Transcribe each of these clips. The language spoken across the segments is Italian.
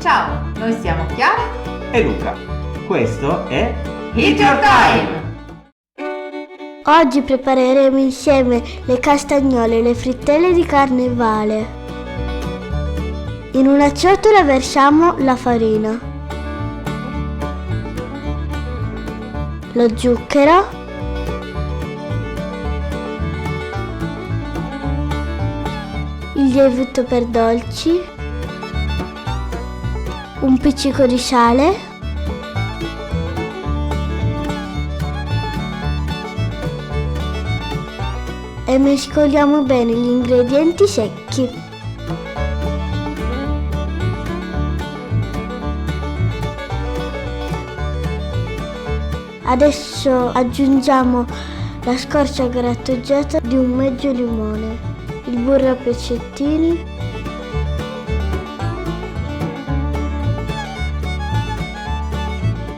Ciao, noi siamo Chiara e Luca. Questo è Hit Your Time! Oggi prepareremo insieme le castagnole e le frittelle di carnevale. In una ciotola versiamo la farina, lo zucchero, il lievito per dolci, un pizzico di sale, e mescoliamo bene gli ingredienti secchi. Adesso aggiungiamo la scorza grattugiata di un mezzo limone, il burro a pezzettini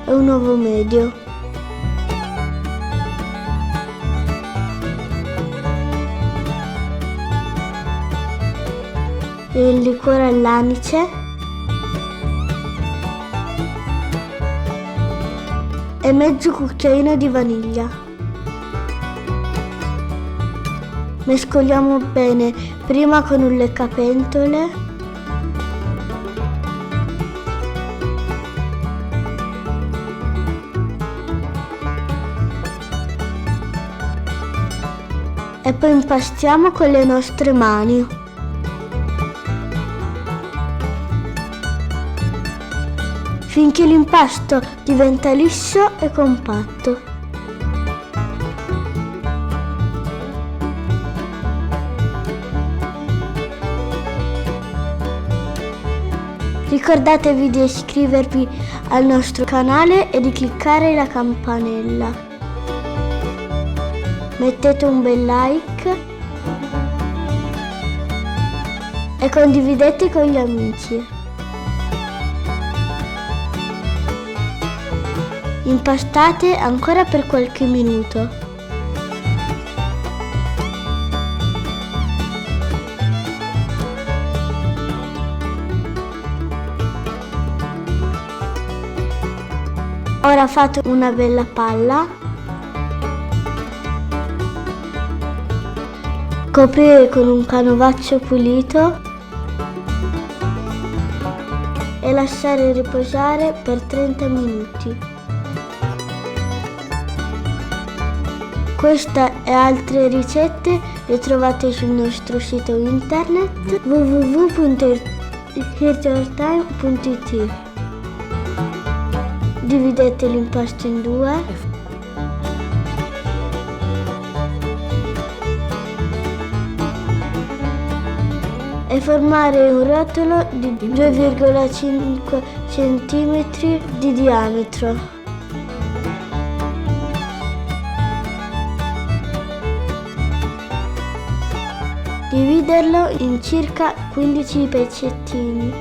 e un uovo medio. Il liquore all'anice e mezzo cucchiaino di vaniglia. Mescoliamo bene prima con un leccapentole e poi impastiamo con le nostre mani. Finché l'impasto diventa liscio e compatto. Ricordatevi di iscrivervi al nostro canale e di cliccare la campanella. Mettete un bel like e condividete con gli amici. Impastate ancora per qualche minuto. Ora fate una bella palla. Coprire con un canovaccio pulito e lasciare riposare per 30 minuti. Questa e altre ricette le trovate sul nostro sito internet www.hityourtime.it. Dividete l'impasto in due e formare un rotolo di 2,5 cm di diametro. Dividerlo in circa 15 pezzettini.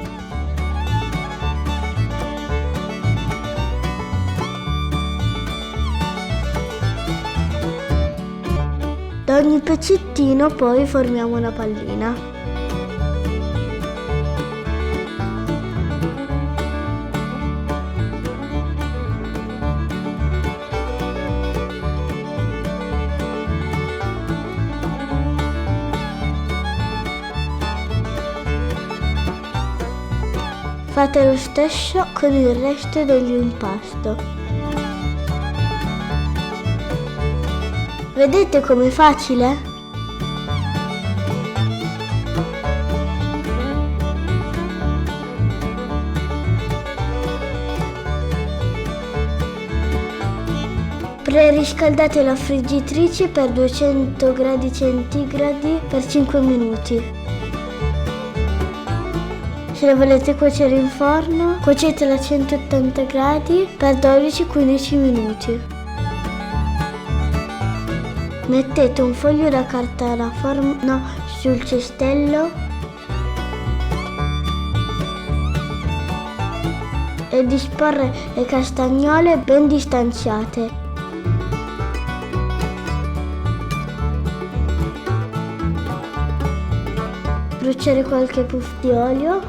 Da ogni pezzettino poi formiamo una pallina. Fate lo stesso con il resto dell'impasto. Vedete com'è facile? Preriscaldate la friggitrice per 200 gradi centigradi per 5 minuti. Se la volete cuocere in forno, cuocetela a 180 gradi per 12-15 minuti. Mettete un foglio da carta da forno sul cestello e disporre le castagnole ben distanziate. Bruciare qualche puff di olio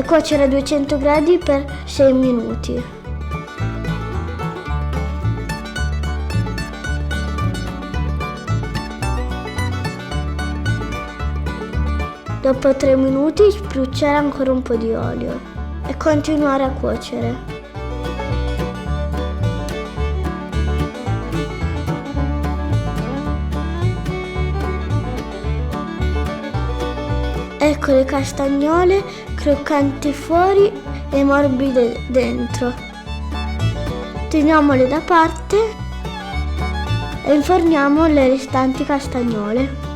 e cuocere a 200 gradi per 6 minuti. Dopo 3 minuti spruzzare ancora un po' di olio e continuare a cuocere. Ecco le castagnole croccanti fuori e morbide dentro. Teniamole da parte e inforniamo le restanti castagnole.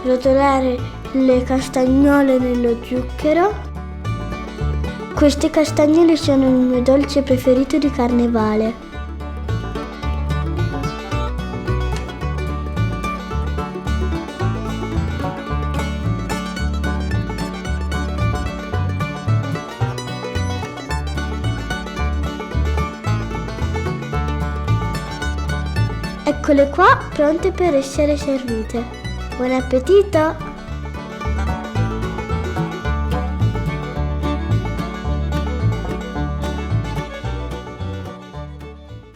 Rotolare le castagnole nello zucchero. Queste castagnole sono il mio dolce preferito di carnevale. Eccole qua, pronte per essere servite. Buon appetito!